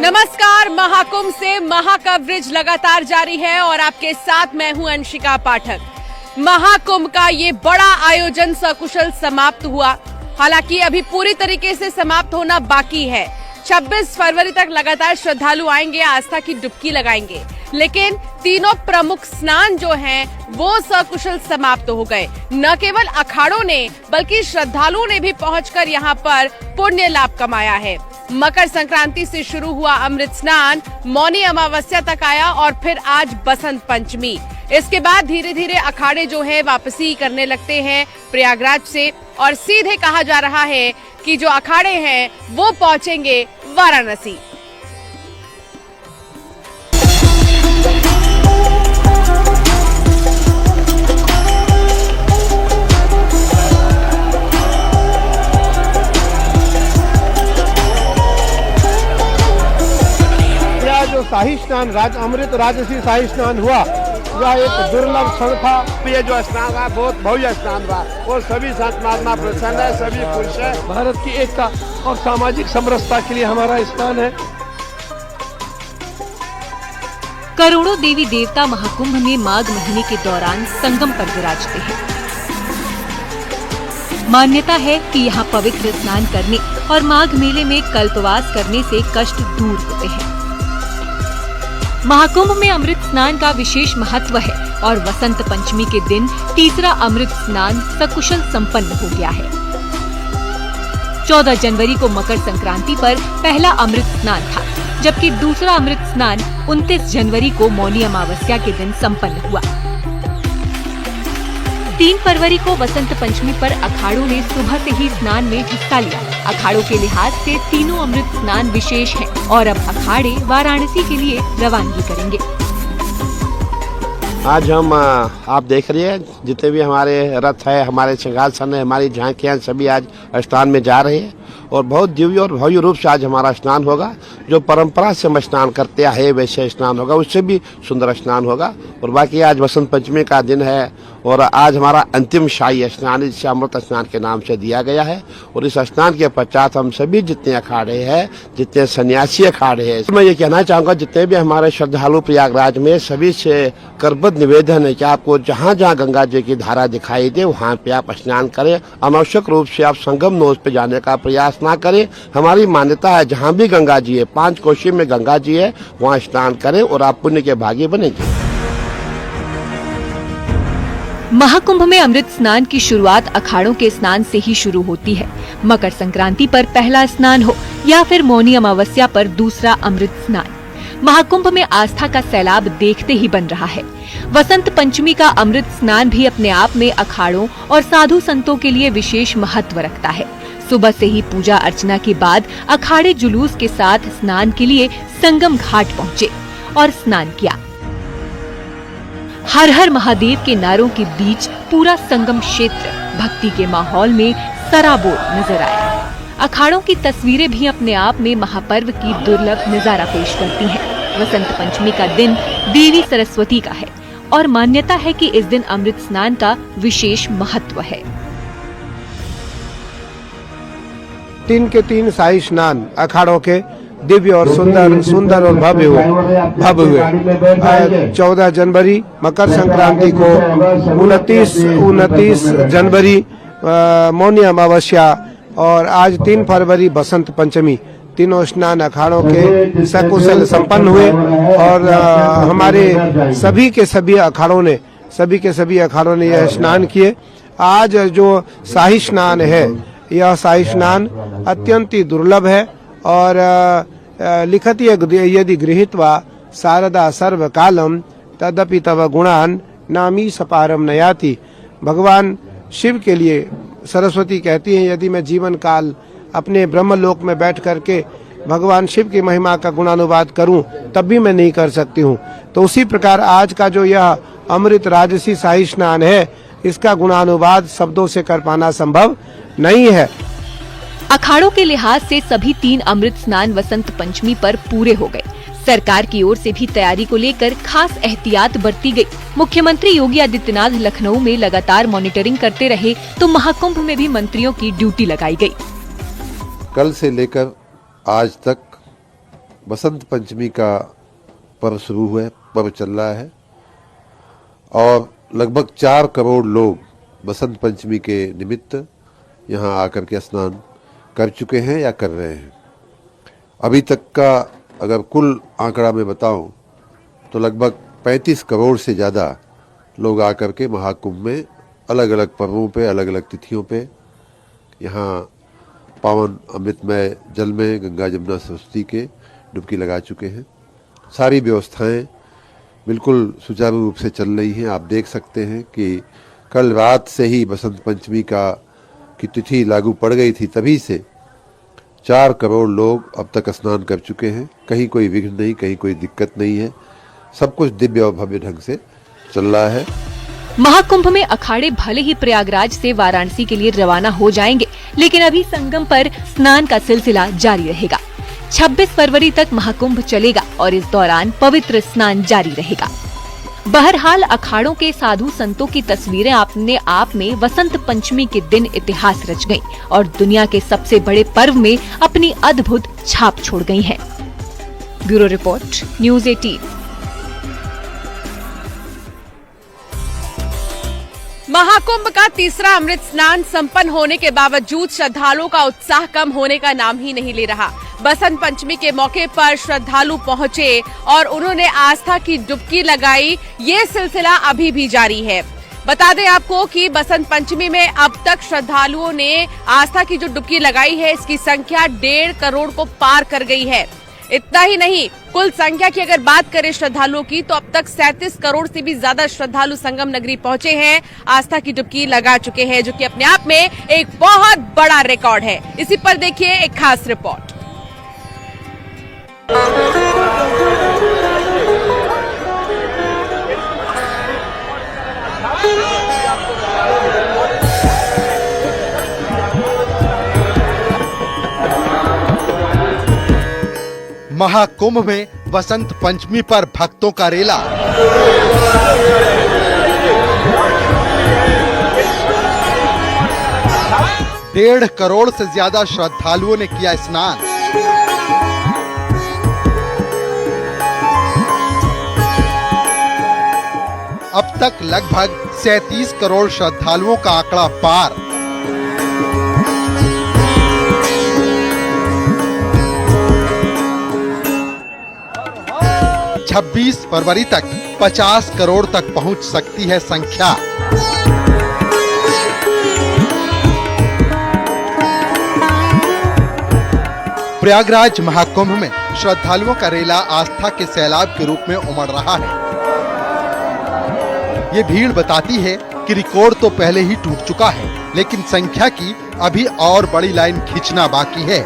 नमस्कार। महाकुंभ से महा कवरेज लगातार जारी है और आपके साथ मैं हूं अंशिका पाठक। महाकुंभ का ये बड़ा आयोजन सकुशल समाप्त हुआ। हालांकि अभी पूरी तरीके से समाप्त होना बाकी है। 26 फरवरी तक लगातार श्रद्धालु आएंगे, आस्था की डुबकी लगाएंगे, लेकिन तीनों प्रमुख स्नान जो हैं वो सकुशल समाप्त हो गए। न केवल अखाड़ों ने बल्कि श्रद्धालुओं ने भी पहुंचकर यहां पर पुण्य लाभ कमाया है। मकर संक्रांति से शुरू हुआ अमृत स्नान मौनी अमावस्या तक आया और फिर आज बसंत पंचमी। इसके बाद धीरे धीरे अखाड़े जो है वापसी करने लगते हैं प्रयागराज से और सीधे कहा जा रहा है कि जो अखाड़े हैं वो पहुंचेंगे वाराणसी। जो शाही स्नान अमृत राजसी शाही स्नान हुआ, यह एक दुर्लभ क्षण था। ये जो स्नान था बहुत भव्य स्नान था और सभी संत महात्मा प्रसन्न है, सभी पुरुष है। भारत की एकता और सामाजिक समरसता के लिए हमारा स्नान है। करोड़ों देवी देवता महाकुंभ में माघ महीने के दौरान संगम पर विराजते हैं। मान्यता है कि यहाँ पवित्र स्नान करने और माघ मेले में कल्पवास करने से कष्ट दूर होते हैं। महाकुंभ में अमृत स्नान का विशेष महत्व है और वसंत पंचमी के दिन तीसरा अमृत स्नान सकुशल संपन्न हो गया है। 14 जनवरी को मकर संक्रांति पर पहला अमृत स्नान था, जबकि दूसरा अमृत स्नान 29 जनवरी को मौनी अमावस्या के दिन संपन्न हुआ। 3 फरवरी को वसंत पंचमी पर अखाड़ों ने सुबह से ही स्नान में हिस्सा लिया। अखाड़ों के लिहाज से तीनों अमृत स्नान विशेष हैं और अब अखाड़े वाराणसी के लिए रवानगी करेंगे। आज हम आप देख रहे हैं जितने भी हमारे रथ है, हमारे सिंहासन है, हमारी झांकियां सभी आज स्नान में जा रहे हैं और बहुत दिव्य और भव्य रूप से आज हमारा स्नान होगा। जो परंपरा से हम स्नान करते आए वैसे स्नान होगा, उससे भी सुंदर स्नान होगा। और बाकी आज वसंत पंचमी का दिन है और आज हमारा अंतिम शाही स्नान, जिसे अमृत स्नान के नाम से दिया गया है। और इस स्नान के पश्चात हम सभी जितने अखाड़े हैं, जितने सन्यासी अखाड़े हैं, मैं ये कहना चाहूँगा जितने भी हमारे श्रद्धालु प्रयागराज में, सभी से करबद्ध निवेदन है कि आपको जहाँ जहाँ गंगा जी की धारा दिखाई दे वहाँ पे आप स्नान करें। अनावश्यक रूप से आप संगम नोज पे जाने का प्रयास ना करें। हमारी मान्यता है जहाँ भी गंगा जी है, 5 कोशी में गंगा जी है, वहाँ स्नान करें और आप पुण्य के भागी बनेंगे। महाकुंभ में अमृत स्नान की शुरुआत अखाड़ों के स्नान से ही शुरू होती है। मकर संक्रांति पर पहला स्नान हो या फिर मौनी अमावस्या पर दूसरा अमृत स्नान, महाकुंभ में आस्था का सैलाब देखते ही बन रहा है। वसंत पंचमी का अमृत स्नान भी अपने आप में अखाड़ों और साधु संतों के लिए विशेष महत्व रखता है। सुबह से ही पूजा अर्चना के बाद अखाड़े जुलूस के साथ स्नान के लिए संगम घाट पहुँचे और स्नान किया। हर हर महादेव के नारों के बीच पूरा संगम क्षेत्र भक्ति के माहौल में सराबोर नजर आया। अखाड़ों की तस्वीरें भी अपने आप में महापर्व की दुर्लभ नजारा पेश करती हैं। वसंत पंचमी का दिन देवी सरस्वती का है और मान्यता है कि इस दिन अमृत स्नान का विशेष महत्व है। 3 के 3 शाही स्नान अखाड़ों के दिव्य और सुंदर और भव्य हुए। 14 जनवरी मकर संक्रांति को, 29 जनवरी मौनी अमावस्या और आज 3 फरवरी बसंत पंचमी, तीनों स्नान अखाड़ों के सकुशल संपन्न हुए। और हमारे सभी के सभी अखाड़ों ने यह स्नान किए। आज जो शाही स्नान है, यह शाही स्नान अत्यंत ही दुर्लभ है और लिखति यदि गृहीत्वा शारदा सर्वकालम तदपि तव गुणान नामी सपारम नयाति। भगवान शिव के लिए सरस्वती कहती हैं, यदि मैं जीवन काल अपने ब्रह्मलोक में बैठ करके भगवान शिव की महिमा का गुणानुवाद करूं तब भी मैं नहीं कर सकती हूं। तो उसी प्रकार आज का जो यह अमृत राजसी शाही स्नान है, इसका गुणानुवाद शब्दों से कर पाना संभव नहीं है। अखाड़ों के लिहाज से सभी 3 अमृत स्नान वसंत पंचमी पर पूरे हो गए। सरकार की ओर से भी तैयारी को लेकर खास एहतियात बरती गई। मुख्यमंत्री योगी आदित्यनाथ लखनऊ में लगातार मॉनिटरिंग करते रहे तो महाकुंभ में भी मंत्रियों की ड्यूटी लगाई गई। कल से लेकर आज तक बसंत पंचमी का पर्व शुरू हुआ है, पर्व चल रहा है और लगभग 4 करोड़ लोग बसंत पंचमी के निमित्त यहाँ आकर के स्नान कर चुके हैं या कर रहे हैं। अभी तक का अगर कुल आंकड़ा मैं बताऊं तो लगभग 35 करोड़ से ज़्यादा लोग आकर के महाकुंभ में अलग अलग पर्वों पे, अलग अलग तिथियों पे यहाँ पावन अमृतमय जल में गंगा जमुना सरस्वती के डुबकी लगा चुके हैं। सारी व्यवस्थाएं बिल्कुल सुचारू रूप से चल रही हैं। आप देख सकते हैं कि कल रात से ही बसंत पंचमी की तिथि लागू पड़ गई थी, तभी से 4 करोड़ लोग अब तक स्नान कर चुके हैं। कहीं कोई विघ्न नहीं, कहीं कोई दिक्कत नहीं है। सब कुछ दिव्य और भव्य ढंग से चल रहा है। महाकुंभ में अखाड़े भले ही प्रयागराज से वाराणसी के लिए रवाना हो जाएंगे, लेकिन अभी संगम पर स्नान का सिलसिला जारी रहेगा। 26 फरवरी तक महाकुंभ चलेगा और इस दौरान पवित्र स्नान जारी रहेगा। बहरहाल अखाड़ों के साधु संतों की तस्वीरें अपने आप में वसंत पंचमी के दिन इतिहास रच गईं और दुनिया के सबसे बड़े पर्व में अपनी अद्भुत छाप छोड़ गई हैं। Bureau report, news 18। महाकुंभ का तीसरा अमृत स्नान संपन्न होने के बावजूद श्रद्धालुओं का उत्साह कम होने का नाम ही नहीं ले रहा। बसंत पंचमी के मौके पर श्रद्धालु पहुंचे और उन्होंने आस्था की डुबकी लगाई। ये सिलसिला अभी भी जारी है। बता दें आपको कि बसंत पंचमी में अब तक श्रद्धालुओं ने आस्था की जो डुबकी लगाई है, इसकी संख्या 1.5 करोड़ को पार कर गई है। इतना ही नहीं, कुल संख्या की अगर बात करें श्रद्धालुओं की, तो अब तक 37 करोड़ से भी ज्यादा श्रद्धालु संगम नगरी पहुंचे हैं, आस्था की डुबकी लगा चुके हैं, जो कि अपने आप में एक बहुत बड़ा रिकॉर्ड है। इसी पर देखिए एक खास रिपोर्ट। महाकुंभ में बसंत पंचमी पर भक्तों का रेला। डेढ़ करोड़ से ज्यादा श्रद्धालुओं ने किया स्नान। अब तक लगभग 37 करोड़ श्रद्धालुओं का आंकड़ा पार। छब्बीस फरवरी तक 50 करोड़ तक पहुंच सकती है संख्या। प्रयागराज महाकुंभ में श्रद्धालुओं का रेला आस्था के सैलाब के रूप में उमड़ रहा है। ये भीड़ बताती है कि रिकॉर्ड तो पहले ही टूट चुका है, लेकिन संख्या की अभी और बड़ी लाइन खींचना बाकी है।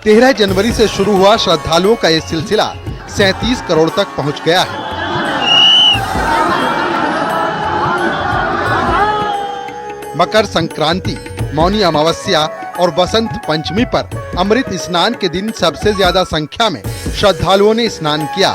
13 जनवरी से शुरू हुआ श्रद्धालुओं का ये सिलसिला 37 करोड़ तक पहुंच गया है। मकर संक्रांति, मौनी अमावस्या और बसंत पंचमी पर अमृत स्नान के दिन सबसे ज्यादा संख्या में श्रद्धालुओं ने स्नान किया।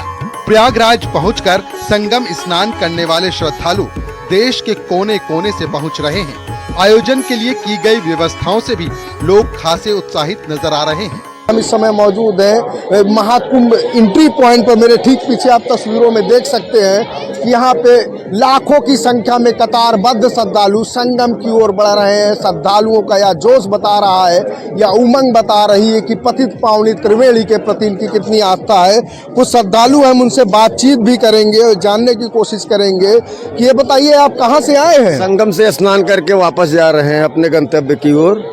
प्रयागराज पहुंचकर संगम स्नान करने वाले श्रद्धालु देश के कोने कोने से पहुंच रहे हैं। आयोजन के लिए की गई व्यवस्थाओं से भी लोग खासे उत्साहित नजर आ रहे हैं। हम इस समय मौजूद हैं महाकुंभ एंट्री पॉइंट पर। मेरे ठीक पीछे आप तस्वीरों में देख सकते हैं कि यहाँ पे लाखों की संख्या में कतारबद्ध श्रद्धालु संगम की ओर बढ़ रहे हैं। श्रद्धालुओं का यह जोश बता रहा है या उमंग बता रही है कि पतित पावनी त्रिवेणी के प्रति इनकी कितनी आस्था है। कुछ श्रद्धालु हम उनसे बातचीत भी करेंगे और जानने की कोशिश करेंगे कि ये बताइए आप कहाँ से आए हैं? संगम से स्नान करके वापस जा रहे हैं अपने गंतव्य की ओर।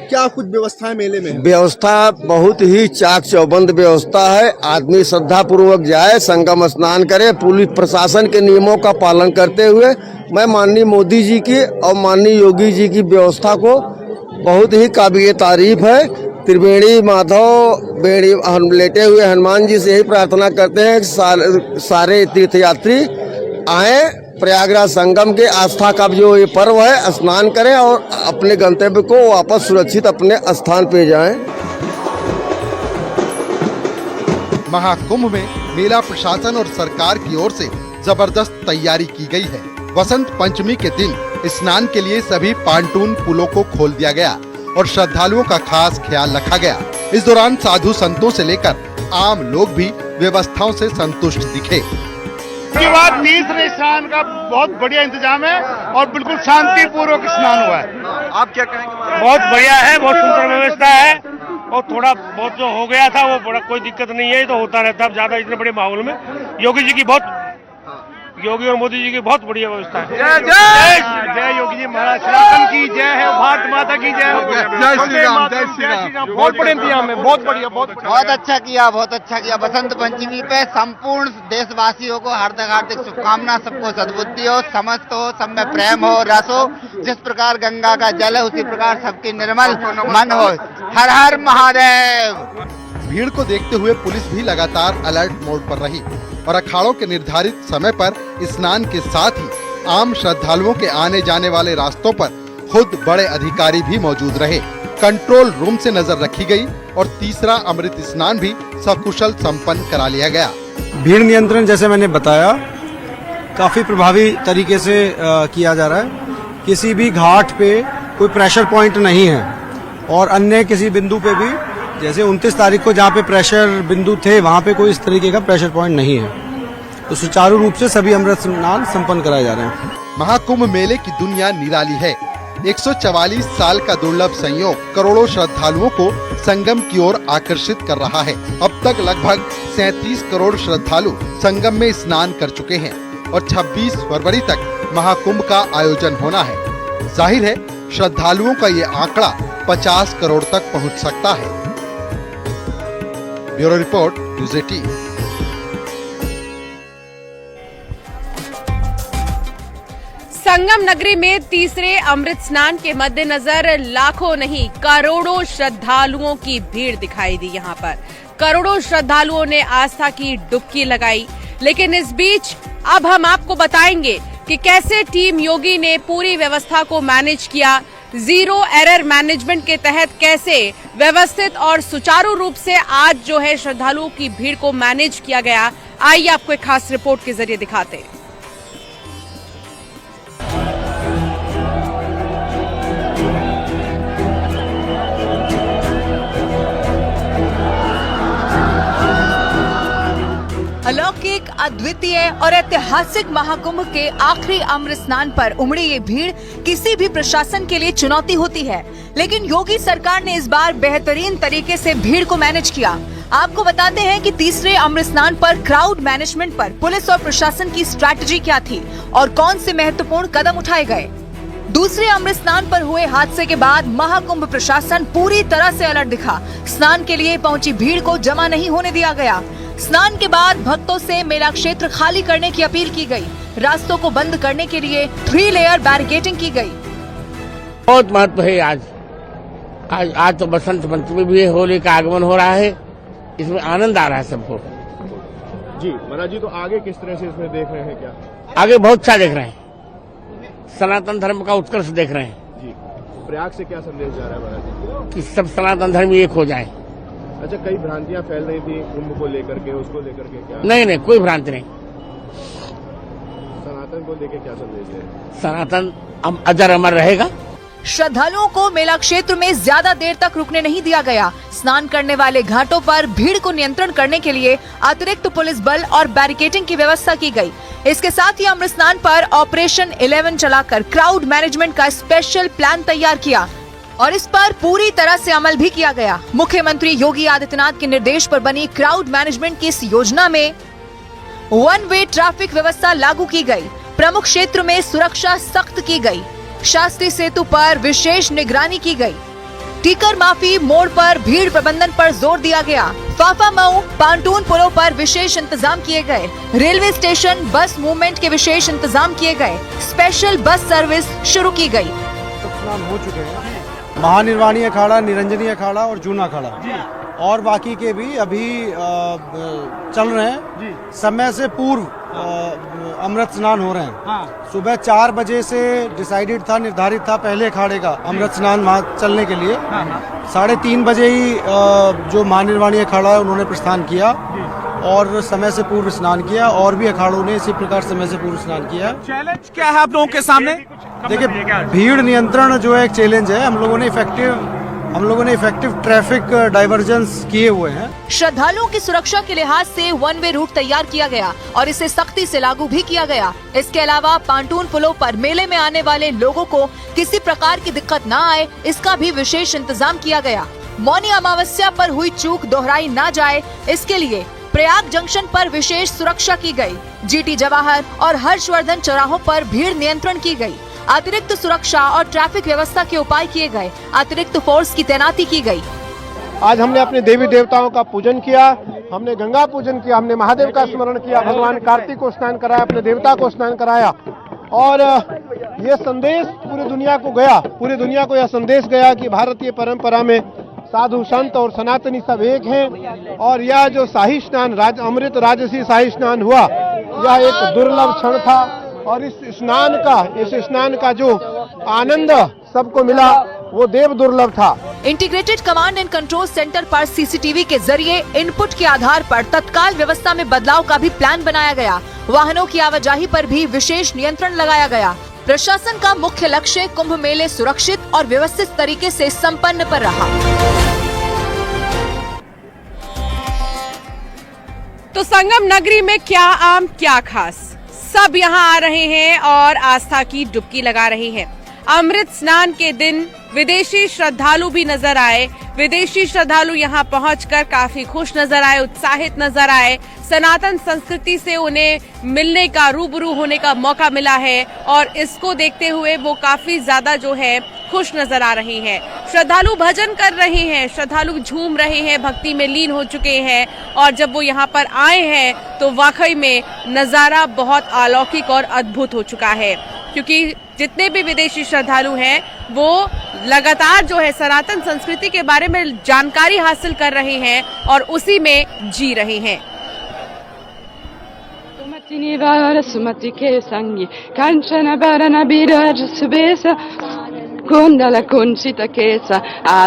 क्या कुछ व्यवस्थाएं मेले में? व्यवस्था बहुत ही चाक चौबंद व्यवस्था है। आदमी श्रद्धा पूर्वक जाए, संगम स्नान करे, पुलिस प्रशासन के नियमों का पालन करते हुए। मैं माननीय मोदी जी की और माननीय योगी जी की व्यवस्था को बहुत ही काबिल तारीफ है। त्रिवेणी माधव बेड़ी लेटे हुए हनुमान जी से यही प्रार्थना करते हैं कि सारे तीर्थयात्री आए, प्रयागराज संगम के आस्था का जो ये पर्व है स्नान करें और अपने गंतव्य को वापस सुरक्षित अपने स्थान पे जाएं। महाकुंभ में मेला प्रशासन और सरकार की ओर से जबरदस्त तैयारी की गई है। बसंत पंचमी के दिन स्नान के लिए सभी पांटून पुलों को खोल दिया गया और श्रद्धालुओं का खास ख्याल रखा गया। इस दौरान साधु संतों से लेकर आम लोग भी व्यवस्थाओं से संतुष्ट दिखे। इसके बाद तीसरे स्नान का बहुत बढ़िया इंतजाम है और बिल्कुल शांतिपूर्वक स्नान हुआ है। आप क्या कहेंगे? बहुत बढ़िया है, बहुत सुंदर व्यवस्था है और थोड़ा बहुत जो हो गया था वो बड़ा कोई दिक्कत नहीं है, तो होता रहता है। ज्यादा इतने बड़े माहौल में योगी और मोदी जी की बहुत बढ़िया व्यवस्था है। जय योगी जी महाराज, सनातन की जय है, भारत माता की जय हो। जय श्री राम, जय श्री राम। बहुत बड़े इंतजाम है, बहुत बढ़िया, बहुत अच्छा किया, बहुत अच्छा किया। बसंत पंचमी पे संपूर्ण देशवासियों को हार्दिक हार्दिक शुभकामना। सबको सद्बुद्धि हो, समस्त हो, सब में प्रेम हो, रस हो। जिस प्रकार गंगा का जल है उसी प्रकार सबकी निर्मल मन हो। हर हर महादेव। भीड़ को देखते हुए पुलिस भी लगातार अलर्ट मोड पर रही और अखाड़ों के निर्धारित समय पर स्नान के साथ ही आम श्रद्धालुओं के आने जाने वाले रास्तों पर खुद बड़े अधिकारी भी मौजूद रहे। कंट्रोल रूम से नजर रखी गई और तीसरा अमृत स्नान भी सकुशल संपन्न करा लिया गया। भीड़ नियंत्रण जैसे मैंने बताया काफी प्रभावी तरीके से किया जा रहा है। किसी भी घाट पे कोई प्रेशर पॉइंट नहीं है और अन्य किसी बिंदु पे भी, जैसे 29 तारीख को जहाँ पे प्रेशर बिंदु थे वहाँ पे कोई इस तरीके का प्रेशर पॉइंट नहीं है। तो सुचारू रूप से सभी अमृत स्नान संपन्न कराए जा रहे हैं। महाकुंभ मेले की दुनिया निराली है। 144 साल का दुर्लभ संयोग करोड़ों श्रद्धालुओं को संगम की ओर आकर्षित कर रहा है। अब तक लगभग 37 करोड़ श्रद्धालु संगम में स्नान कर चुके हैं और 26 फरवरी तक महाकुंभ का आयोजन होना है। जाहिर है श्रद्धालुओं का ये आंकड़ा 50 करोड़ तक पहुंच सकता है। Bureau report, news 18। संगम नगरी में तीसरे अमृत स्नान के मद्देनजर लाखों नहीं करोड़ों श्रद्धालुओं की भीड़ दिखाई दी। यहां पर करोड़ों श्रद्धालुओं ने आस्था की डुबकी लगाई। लेकिन इस बीच अब हम आपको बताएंगे कि कैसे टीम योगी ने पूरी व्यवस्था को मैनेज किया। जीरो एरर मैनेजमेंट के तहत कैसे व्यवस्थित और सुचारू रूप से आज जो है श्रद्धालुओं की भीड़ को मैनेज किया गया। आइए आपको एक खास रिपोर्ट के जरिए दिखाते हैं। अलौकिक, अद्वितीय और ऐतिहासिक महाकुंभ के आखिरी अमृत स्नान पर उमड़ी ये भीड़ किसी भी प्रशासन के लिए चुनौती होती है, लेकिन योगी सरकार ने इस बार बेहतरीन तरीके से भीड़ को मैनेज किया। आपको बताते हैं कि तीसरे अमृत स्नान पर क्राउड मैनेजमेंट पर पुलिस और प्रशासन की स्ट्रैटेजी क्या थी और कौन से महत्वपूर्ण कदम उठाए गए। दूसरे अमृत स्नान पर हुए हादसे के बाद महाकुंभ प्रशासन पूरी तरह से अलर्ट दिखा। स्नान के लिए पहुंची भीड़ को जमा नहीं होने दिया गया। स्नान के बाद भक्तों से मेला क्षेत्र खाली करने की अपील की गई। रास्तों को बंद करने के लिए 3 लेयर बैरिकेडिंग की गई। बहुत महत्व है आज तो बसंत पंचमी भी है, होली का आगमन हो रहा है। इसमें आनंद आ रहा है सबको। जी महाराज जी, तो आगे किस तरह से इसमें देख रहे हैं? क्या आगे बहुत अच्छा देख रहे हैं, सनातन धर्म का उत्कर्ष देख रहे हैं जी। प्रयाग से क्या संदेश जा रहा है महाराज जी? कि सब सनातन धर्म एक हो जाए। अच्छा, कई भ्रांतियां फैल रही थी कुंभ को लेकर के, उसको लेकर के क्या? नहीं, कोई भ्रांति नहीं। सनातन को लेकर क्या संदेश है? सनातन अजर अमर रहेगा। श्रद्धालुओं को मेला क्षेत्र में ज्यादा देर तक रुकने नहीं दिया गया। स्नान करने वाले घाटों पर भीड़ को नियंत्रण करने के लिए अतिरिक्त पुलिस बल और बैरिकेडिंग की व्यवस्था की गई। इसके साथ ही अमृत स्नान पर ऑपरेशन 11 चलाकर क्राउड मैनेजमेंट का स्पेशल प्लान तैयार किया और इस पर पूरी तरह से अमल भी किया गया। मुख्यमंत्री योगी आदित्यनाथ के निर्देश पर बनी क्राउड मैनेजमेंट की इस योजना में 1 वे ट्रैफिक व्यवस्था लागू की गई। प्रमुख क्षेत्र में सुरक्षा सख्त की गई। शास्त्री सेतु पर विशेष निगरानी की गई। टीकर माफी मोड़ पर भीड़ प्रबंधन पर जोर दिया गया। फाफा मऊ पांटून पुलों पर विशेष इंतजाम किए गए। रेलवे स्टेशन बस मूवमेंट के विशेष इंतजाम किए गए। स्पेशल बस सर्विस शुरू की गई। स्नान हो चुके हैं। महानिर्वाणी अखाड़ा, निरंजनी अखाड़ा और जूना अखाड़ा और बाकी के भी अभी चल रहे हैं। समय से पूर्व अमृत स्नान हो रहे हैं। सुबह 4 बजे से डिसाइडेड था, निर्धारित था पहले अखाड़े का अमृत स्नान वहाँ चलने के लिए। 3:30 बजे ही जो महानिर्वाणी अखाड़ा है उन्होंने प्रस्थान किया और समय से पूर्व स्नान किया और भी अखाड़ों ने इसी प्रकार समय से पूर्व स्नान किया। चैलेंज क्या है आप लोगों के सामने? देखिए, भीड़ नियंत्रण जो है एक चैलेंज है। हम लोगों ने इफेक्टिव ट्रैफिक डाइवर्जेंस किए हुए हैं। श्रद्धालुओं की सुरक्षा के लिहाज से वन वे रूट तैयार किया गया और इसे सख्ती से लागू भी किया गया। इसके अलावा पांटून पुलों पर मेले में आने वाले लोगों को किसी प्रकार की दिक्कत न आए, इसका भी विशेष इंतजाम किया गया। मौनी अमावस्या पर हुई चूक दोहराई न जाए, इसके लिए प्रयाग जंक्शन पर विशेष सुरक्षा की गई। जीटी जवाहर और हर्षवर्धन चौराहों पर भीड़ नियंत्रण की गई। अतिरिक्त सुरक्षा और ट्रैफिक व्यवस्था के उपाय किए गए। अतिरिक्त फोर्स की तैनाती की गई। आज हमने अपने देवी देवताओं का पूजन किया, हमने गंगा पूजन किया, हमने महादेव का स्मरण किया, भगवान कार्तिक को स्नान कराया, अपने देवता को स्नान कराया और ये संदेश पूरी दुनिया को गया, पूरी दुनिया को यह संदेश गया कि भारतीय परंपरा में साधु संत और सनातनी सब एक हैं और यह जो शाही स्नान अमृत राजसी शाही स्नान हुआ, यह एक दुर्लभ क्षण था और इस स्नान का जो आनंद सबको मिला वो देव दुर्लभ था। Integrated command and control centre पर सीसीटीवी के जरिए इनपुट के आधार पर तत्काल व्यवस्था में बदलाव का भी प्लान बनाया गया। वाहनों की आवाजाही पर भी विशेष नियंत्रण लगाया गया। प्रशासन का मुख्य लक्ष्य कुंभ मेले सुरक्षित और व्यवस्थित तरीके से संपन्न पर रहा। तो संगम नगरी में क्या आम क्या खास, सब यहाँ आ रहे हैं और आस्था की डुबकी लगा रहे हैं। अमृत स्नान के दिन विदेशी श्रद्धालु भी नजर आए। विदेशी श्रद्धालु यहाँ पहुंचकर काफी खुश नजर आए, उत्साहित नजर आए। सनातन संस्कृति से उन्हें मिलने का, रूबरू होने का मौका मिला है और इसको देखते हुए वो काफी ज्यादा जो है खुश नजर आ रहे हैं। श्रद्धालु भजन कर रहे हैं, श्रद्धालु झूम रहे हैं, भक्ति में लीन हो चुके हैं और जब वो यहाँ पर आए हैं तो वाकई में नजारा बहुत अलौकिक और अद्भुत हो चुका है, क्योंकि जितने भी विदेशी श्रद्धालु हैं वो लगातार जो है सनातन संस्कृति के बारे में जानकारी हासिल कर रहे हैं और उसी में जी रहे हैं। सुमति के संगी कंचन बरन बिराज सुबेसा कुंडल कुंचित केसा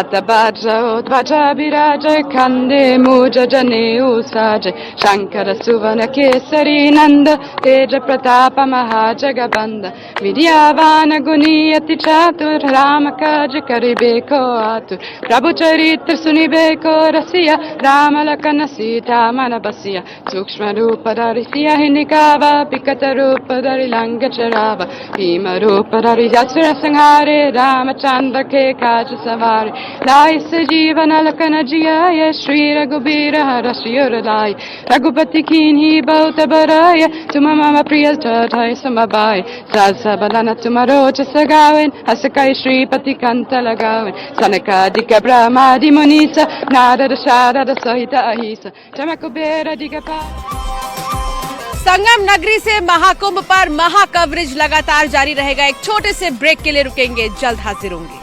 ध्वज विराज खंडे मूज जनेऊ साज शंकर सुवन केसरी नंद तेज प्रताप महाजगबंद विद्यावान गुणी अति चातुर राम काज करिबेको आतुर प्रभु चरित्र सुनिबेको रसिया राम लखन सीता मन बसिया सूक्ष्म रूप धरि सिया निकावा विकट रूप धरि लंग चरावा भीम रूप धरि असुर संहारे रामचंद्र के काज सवारे लाए जीवन लखन जियाय श्री रघुबीर हरषिर लाय रघुपति कीन्ही बहुत बराय तुम मम प्रिय चढ़ाई समबाय सास बलन तुम रोच सगावेन हस कई श्रीपति कंठ लगावेन सनकादिक ब्रह्मादि मुनीस नारद शारद सहित अहिस चमक बेर दिगपा। संगम नगरी से महाकुंभ पर महा कवरेज लगातार जारी रहेगा। एक छोटे से ब्रेक के लिए रुकेंगे, जल्द हाजिर होंगे।